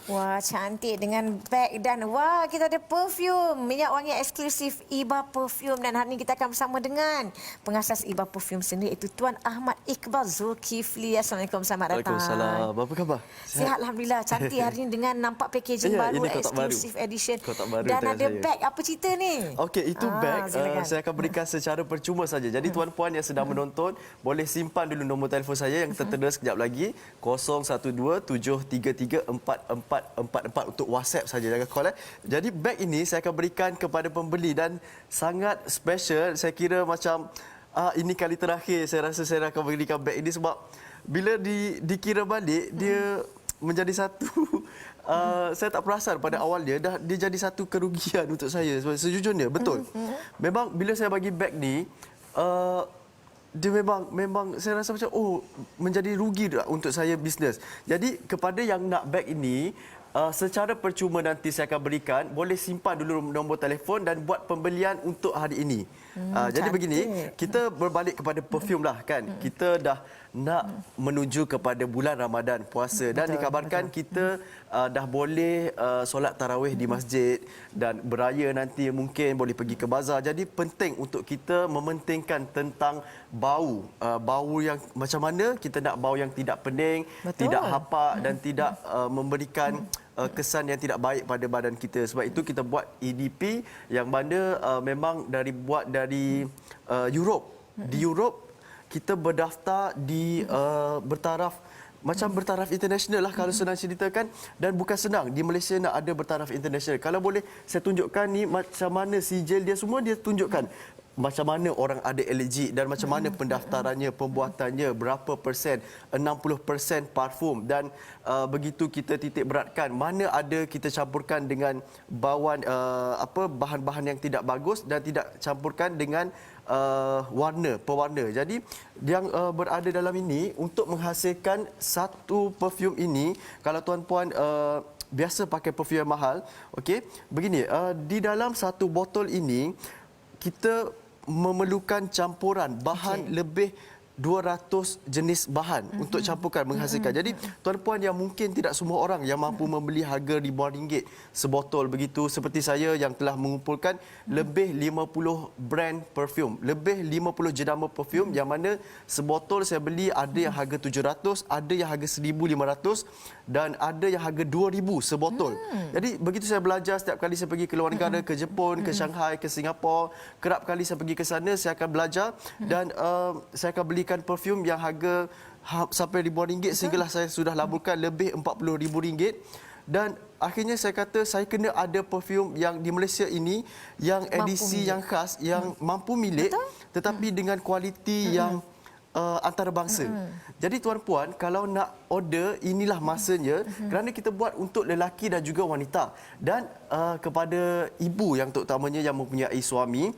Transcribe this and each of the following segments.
Wah, cantik dengan beg dan wah, kita ada perfume. Minyak wangi eksklusif Iba Perfume dan hari ini kita akan bersama dengan pengasas Iba Perfume sendiri iaitu Tuan Ahmad Iqbal Zulkifli. Assalamualaikum, selamat datang. Waalaikumsalam. Apa khabar? Sihat Alhamdulillah. Cantik hari ini dengan nampak packaging Ya, baru, ini kotak baru. eksklusif edition. Kotak baru Dan tangan ada saya. beg. Apa cerita ni? Okey, itu beg silakan. saya akan berikan secara percuma saja. Jadi tuan-puan yang sedang menonton boleh simpan dulu nombor telefon saya yang tertera sekejap lagi 0127334444 untuk WhatsApp saja, jangan call. Jadi beg ini saya akan berikan kepada pembeli dan sangat special. Saya kira macam ini kali terakhir saya rasa saya akan berikan beg ini sebab bila dikira balik dia menjadi satu saya tak perasan pada awalnya dia jadi satu kerugian untuk saya sejujurnya, betul. Memang bila saya bagi beg ni dia memang saya rasa macam menjadi rugi untuk saya bisnes. Jadi kepada yang nak beg ini secara percuma nanti saya akan berikan, boleh simpan dulu nombor telefon dan buat pembelian untuk hari ini. Jadi begini, kita berbalik kepada perfume lah kan. Kita dah nak menuju kepada bulan Ramadan, puasa, dan dikabarkan kita dah boleh solat tarawih di masjid dan beraya nanti mungkin boleh pergi ke bazar. Jadi penting untuk kita mementingkan tentang bau. Bau yang macam mana kita nak bau yang tidak pening, tidak hapak dan tidak memberikan kesan yang tidak baik pada badan kita. Sebab itu kita buat EDP yang mana memang buat dari Europe. Di Europe kita berdaftar di bertaraf macam bertaraf international lah kalau senang ceritakan, dan bukan senang di Malaysia nak ada bertaraf international. Kalau boleh saya tunjukkan ni macam mana sijil dia, semua dia tunjukkan macam mana orang ada alergi dan macam mana pendaftarannya, pembuatannya, berapa persen, 60% parfum, dan begitu kita titik beratkan mana ada kita campurkan dengan bawaan bahan-bahan yang tidak bagus dan tidak campurkan dengan pewarna. Jadi yang berada dalam ini untuk menghasilkan satu perfume ini, kalau tuan-puan biasa pakai perfume yang mahal, okey, begini, di dalam satu botol ini kita memerlukan campuran bahan lebih 200 jenis bahan untuk campurkan menghasilkan. Jadi tuan-puan yang mungkin tidak semua orang yang mampu membeli harga ribuan ringgit sebotol begitu, seperti saya yang telah mengumpulkan lebih 50 brand perfume, lebih 50 jenama perfume yang mana sebotol saya beli ada yang harga 700, ada yang harga 1,500 dan ada yang harga 2,000 sebotol. Jadi begitu saya belajar, setiap kali saya pergi ke luar negara, ke Jepun, ke Shanghai, ke Singapura, kerap kali saya pergi ke sana, saya akan belajar dan saya akan beli perfume yang harga sampai ribuan ringgit, sehinggalah saya sudah laburkan lebih 40,000 ringgit. Dan akhirnya saya kata saya kena ada perfume yang di Malaysia ini yang edisi yang khas, yang mampu milik, tetapi dengan kualiti yang antarabangsa. Jadi tuan-puan, kalau nak order, inilah masanya, kerana kita buat untuk lelaki dan juga wanita. Dan kepada ibu yang terutamanya yang mempunyai suami,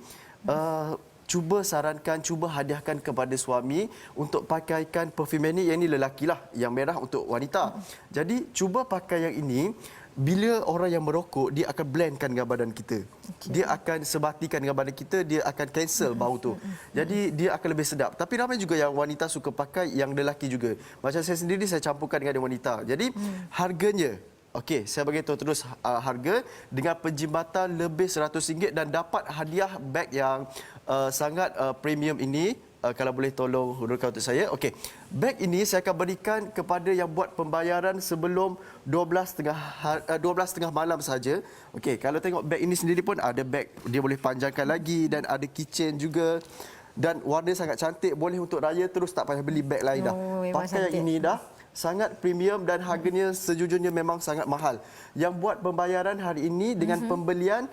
cuba sarankan, cuba hadiahkan kepada suami untuk pakaikan perfume ini. Yang ini lelaki lah, yang merah untuk wanita. Jadi cuba pakai yang ini. Bila orang yang merokok, dia akan blendkan dengan badan kita. Dia akan sebatikan dengan badan kita, dia akan cancel bau tu. Jadi dia akan lebih sedap. Tapi ramai juga yang wanita suka pakai, yang lelaki juga. Macam saya sendiri, saya campurkan dengan wanita. Jadi harganya, okey, saya bagi tahu terus harga dengan penjimbatan lebih RM100 dan dapat hadiah beg yang sangat premium ini. Kalau boleh tolong hurufkan untuk saya. Okey, beg ini saya akan berikan kepada yang buat pembayaran sebelum 12.30 malam saja. Okey, kalau tengok beg ini sendiri pun ada beg, dia boleh panjangkan lagi dan ada keychain juga. Dan warna sangat cantik, boleh untuk raya terus, tak payah beli beg lain dah. Pakai yang ini dah. Sangat premium dan harganya sejujurnya memang sangat mahal. Yang buat pembayaran hari ini dengan pembelian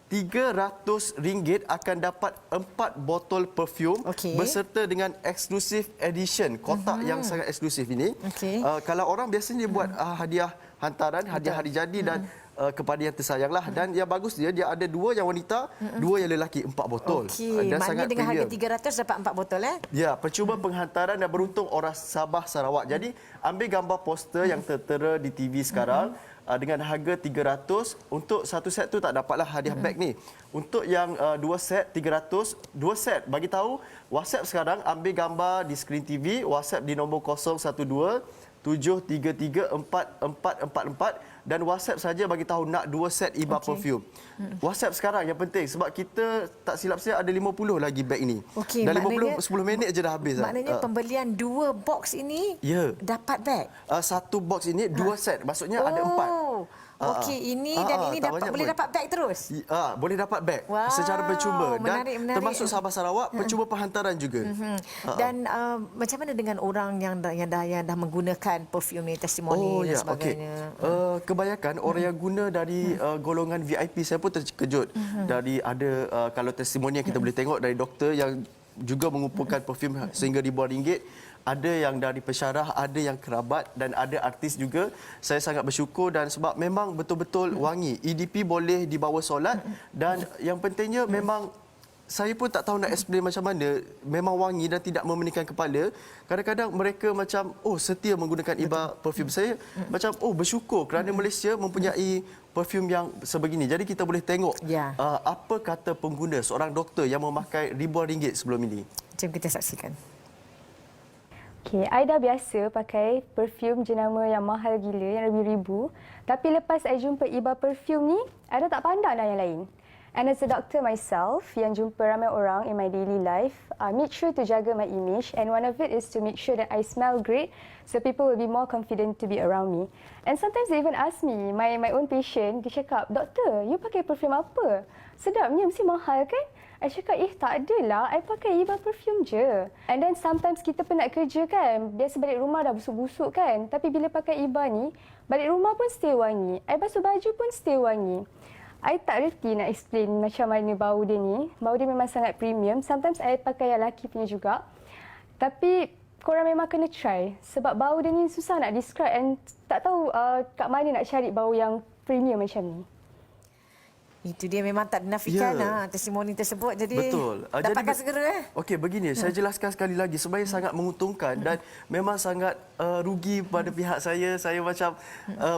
RM300 akan dapat 4 botol perfume beserta dengan eksklusif edition, kotak yang sangat eksklusif ini. Kalau orang biasanya buat hadiah hantaran, hadiah hari jadi dan kepada yang tersayanglah. Dan yang bagus dia ada 2 yang wanita, 2 yang lelaki, 4 botol. Dan maknanya dengan premium. harga 300 dapat 4 botol Ya, percuma penghantaran dan beruntung orang Sabah Sarawak. Jadi ambil gambar poster yang tertera di TV sekarang. Dengan harga 300, untuk satu set tu tak dapatlah hadiah beg ni. Untuk yang 2 set 300, 2 set bagi tahu WhatsApp sekarang, ambil gambar di skrin TV, WhatsApp di nombor 012 7334444 dan WhatsApp saja bagi tahu nak 2 set IBA perfume. WhatsApp sekarang yang penting sebab kita tak silap saya ada 50 lagi beg ini. Okey, dan maknanya 10 minit je dah habis. Maknanya pembelian 2 box ini Ya. dapat beg. Satu box ini 2 set. Maksudnya ada 4. Okey, ini dan ini dapat boleh dapat beg terus. Boleh dapat beg Wow, secara percuma dan menarik. termasuk Sabah Sarawak percuma penghantaran juga. Dan macam mana dengan orang yang dah menggunakan perfume ni, testimoni dan sebagainya? Kebanyakan orang yang guna dari golongan VIP, saya pun terkejut dari ada kalau testimoni yang kita boleh tengok dari doktor yang juga mengumpulkan perfume sehingga ribuan ringgit. Ada yang dari pesyarah, ada yang kerabat dan ada artis juga. Saya sangat bersyukur dan sebab memang betul-betul wangi. EDP boleh dibawa solat dan yang pentingnya memang saya pun tak tahu nak explain macam mana. Memang wangi dan tidak memeningkan kepala. Kadang-kadang mereka macam setia menggunakan IBA perfume. Saya macam bersyukur kerana Malaysia mempunyai perfume yang sebegini. Jadi kita boleh tengok apa kata pengguna, seorang doktor yang memakai ribuan ringgit sebelum ini. Jom kita saksikan. Okay, I dah biasa pakai perfume jenama yang mahal gila, yang ribu-ribu. Tapi lepas I jumpa IBA perfume ni, I dah tak pandang dah yang lain. And as a doctor myself, yang jumpa ramai orang in my daily life, I make sure to jaga my image. And one of it is to make sure that I smell great, so people will be more confident to be around me. And sometimes they even ask me, my own patient, dia cakap, "Doktor, you pakai perfume apa? Sedapnya, mesti mahal kan?" I cakap, tak adalah, I pakai IBA perfume je. And then sometimes kita penat kerja kan, biasa balik rumah dah busuk-busuk kan. Tapi bila pakai IBA ni, balik rumah pun still wangi. I basuh baju pun still wangi. I tak reti nak explain macam mana bau dia ni. Bau dia memang sangat premium. Sometimes I pakai yang lelaki punya juga. Tapi korang memang kena try. Sebab bau dia ni susah nak describe and tak tahu kat mana nak cari bau yang premium macam ni. Itu dia memang tak dinafikan testimoni tersebut. Jadi betul. Dapatkan segera. Okey, begini, saya jelaskan sekali lagi. Sebenarnya sangat menguntungkan dan memang sangat rugi pada pihak saya. Saya macam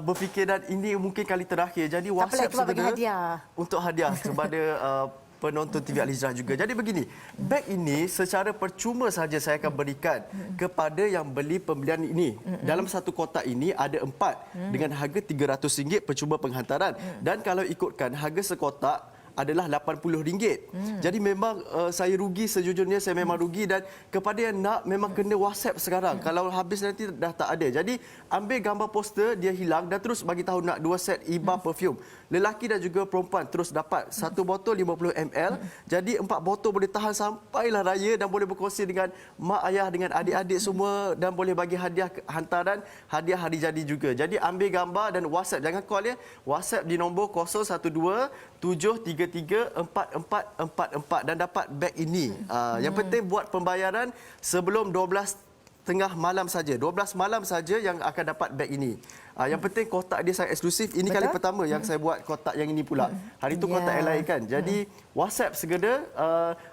berfikir dan ini mungkin kali terakhir. Jadi WhatsApp segera untuk hadiah kepada penonton TV Al-Hijrah juga. Jadi begini, beg ini secara percuma saja saya akan berikan kepada yang beli pembelian ini. Dalam satu kotak ini ada 4 dengan harga RM300 percuma penghantaran. Dan kalau ikutkan harga sekotak adalah RM80. Jadi memang saya rugi, sejujurnya saya memang rugi dan kepada yang nak memang kena WhatsApp sekarang. Kalau habis nanti dah tak ada. Jadi ambil gambar poster dia hilang dan terus bagi tahu nak 2 set IBA perfume. Lelaki dan juga perempuan terus dapat 1 botol 50 ml. Jadi 4 botol boleh tahan sampailah raya dan boleh berkongsi dengan mak ayah, dengan adik-adik semua dan boleh bagi hadiah hantaran, hadiah hari jadi juga. Jadi ambil gambar dan WhatsApp, jangan call ya. WhatsApp di nombor 012 733 4444 dan dapat beg ini. Yang penting buat pembayaran sebelum 12:30 malam saja. 12 malam saja yang akan dapat beg ini. Yang penting kotak dia sangat eksklusif. Ini kali pertama yang saya buat kotak yang ini pula. Hari itu kotak yang lain kan. Jadi WhatsApp segera,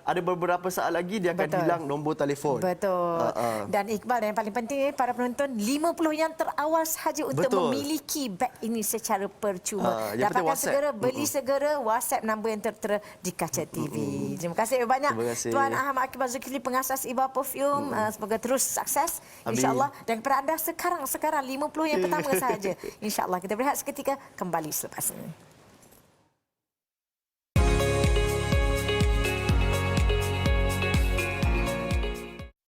ada beberapa saat lagi dia akan hilang nombor telefon. Betul. Dan Iqbal, yang paling penting para penonton 50 yang terawal sahaja untuk memiliki beg ini secara percuma. Dapatkan segera, beli segera, WhatsApp nombor yang tertera di kaca TV. Terima kasih banyak Tuan Ahmad Iqbal Zulkifli, pengasas IBA Perfume. Semoga terus sukses insya-Allah. Dan kepada anda sekarang 50 yang pertama sahaja. InsyaAllah kita berehat seketika, kembali selepas ini.